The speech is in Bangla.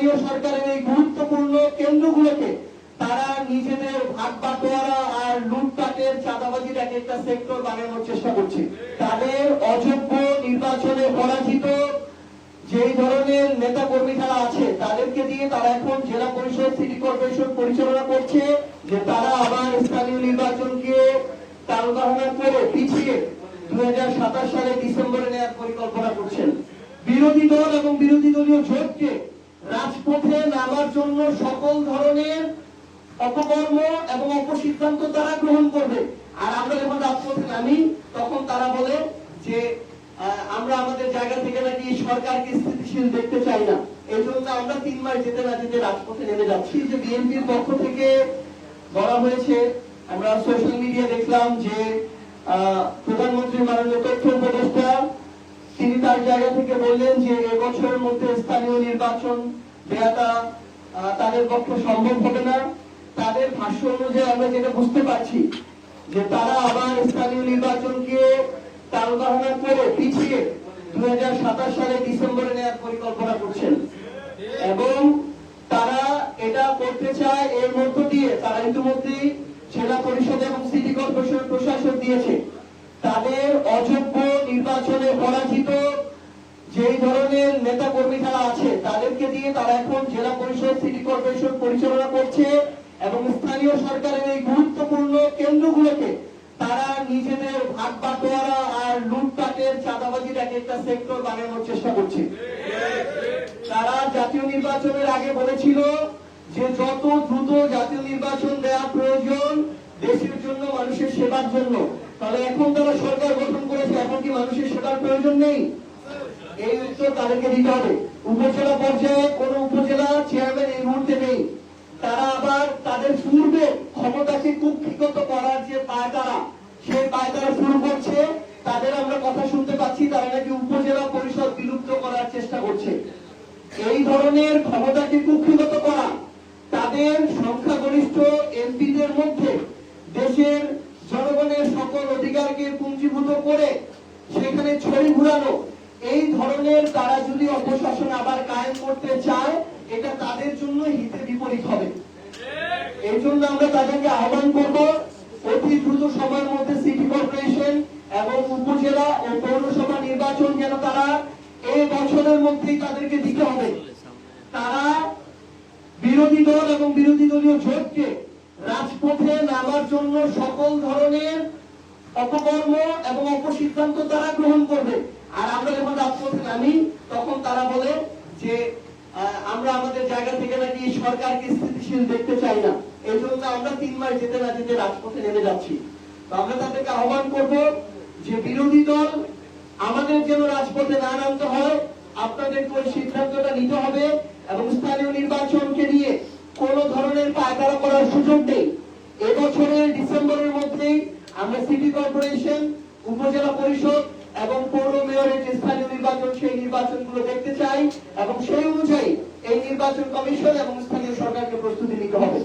স্থানীয় সরকারের এই গুরুত্বপূর্ণ কেন্দ্রগুলোকে তারা নিজেদের ভাগ বাটোয়ারা আর লুটপাটের চাঁদাবাজির এক একটা সেক্টর বানানোর চেষ্টা করছে। তাদের অযোগ্য নির্বাচনে পরাজিত যেই ধরনের নেতা কর্মী যারা আছে তাদেরকে দিয়ে তারা এখন জেলা পরিষদ সিটি কর্পোরেশন পরিচালনা করছে, যে তারা আবার স্থানীয় নির্বাচনকে টালবাহানা করে পিছিয়ে 2027 সালে ডিসেম্বরে নেওয়ার পরিকল্পনা করছেন। বিরোধী দল এবং বিরোধী দলীয় জোটকে রাজপথে নামার জন্য সকল ধরনের অপকর্ম এবং অপসিদ্ধান্ত তারা গ্রহণ করবে। আর আমরা যখন রাজপথে নামি তখন তারা বলে যে আমরা আমাদের জায়গা থেকে নাকি সরকারকে স্থিতিশীল দেখতে চাই না, এই জন্য আমরা 3 মাস যেতে না যেতে রাজপথে নেমে যাচ্ছি। যে বিএনপির পক্ষ থেকে বলা হয়েছে, আমরা সোশ্যাল মিডিয়া দেখলাম যে প্রধানমন্ত্রী মাননীয় তথ্য উপদেষ্টা তিনি তার জায়গা থেকে বললেন যে এবছরের মধ্যে স্থানীয় নির্বাচন দেওয়াটা তাদের পক্ষে সম্ভব হবে না। তাদের ভাষ্য অনুযায়ী আমরা যেটা বুঝতে পারছি যে তারা আবার স্থানীয় নির্বাচনকে টালবাহানা করে পিছিয়ে 2027 সালে ডিসেম্বরে নেওয়ার পরিকল্পনা করছেন এবং তারা এটা করতে চায়। এর মধ্য দিয়ে তারা ইতিমধ্যেই জেলা পরিষদ এবং সিটি কর্পোরেশন প্রশাসন দিয়েছে। তাদের অযোগ্য নির্বাচনে পরাজিত যেই ধরনের নেতা কর্মী যারা আছে তাদেরকে দিয়ে তারা এখন জেলা পরিষদ সিটি কর্পোরেশন পরিচালনা করছে এবং স্থানীয় সরকারের এই গুরুত্বপূর্ণ কেন্দ্রগুলোকে তারা নিজেদের ভাগ বাটোয়ারা আর লুটপাটের চাঁদাবাজির এক একটা সেক্টর বানানোর চেষ্টা করছে। তারা জাতীয় নির্বাচনের আগে বলেছিল যে যত দ্রুত জাতীয় নির্বাচন দেওয়া প্রয়োজন দেশের জন্য, মানুষের সেবার জন্য। তাহলে এখন তারা সরকার গঠন করেছে, এখন কি মানুষের সেবার প্রয়োজন নেই? এই উত্তর তাদেরকে দিতে হবে। উপজেলা পর্যায়ে কোন উপজেলা চেয়ারম্যান এই মুহূর্তে নেই। তারা আবার তাদের পূর্বে ক্ষমতাকে কুক্ষিগত করার যে পায়তারা, সেই পায়তারা শুরু করছে। তাদের আমরা কথা শুনতে পাচ্ছি তারা নাকি উপজেলা পরিষদ বিলুপ্ত করার চেষ্টা করছে। এই ধরনের ক্ষমতাকে কুক্ষিগত করা, তাদের সংখ্যাগরিষ্ঠ এমপিদের মধ্যে দেশের জনগণের সকল অধিকারকে পুঞ্জীভূত করে সেখানে ছড়ি ঘুরানো, এই ধরনের তারা যদি অপশাসন আবার কায়েম করতে চায় এটা তাদের জন্য হিতে বিপরীত হবে। এই জন্য আমরা তাদেরকে আহ্বান করব অতি দ্রুত সময়ের মধ্যে সিটি কর্পোরেশন এবং উপজেলা ও পৌরসভা নির্বাচন যেন তারা এই বছরের মধ্যেই তাদেরকে দিতে হবে। তারা বিরোধী দল এবং বিরোধী দলীয় জোটকে রাজপথে নামার জন্য সকল ধরনের অপকর্ম এবং অপসিদ্ধান্ত তারা গ্রহণ করবে। আর আমরা যখন রাজপথে নামি তখন তারা বলে যে আমরা আমাদের জায়গা থেকে নাকি সরকারকে স্থিতিশীল দেখতে চাই না, এই জন্য আমরা 3 মাস যেতে না যেতে রাজপথে নেমে যাচ্ছি। তো আমরা তাদেরকে আহ্বান করব যে বিরোধী দল আমাদের যেন রাজপথে না নামতে হয়, আপনাদেরকে ওই সিদ্ধান্তটা নিতে হবে এবং স্থানীয় নির্বাচনকে নিয়ে কোন ধরনের পায়তারা করার সুযোগ নেই। এবছরের ডিসেম্বরের মধ্যেই আমরা সিটি কর্পোরেশন, উপজেলা পরিষদ এবং পৌর মেয়রের যে স্থানীয় নির্বাচন সেই নির্বাচনগুলো দেখতে চাই এবং সেই অনুযায়ী এই নির্বাচন কমিশন এবং স্থানীয় সরকারকে প্রস্তুতি নিতে হবে।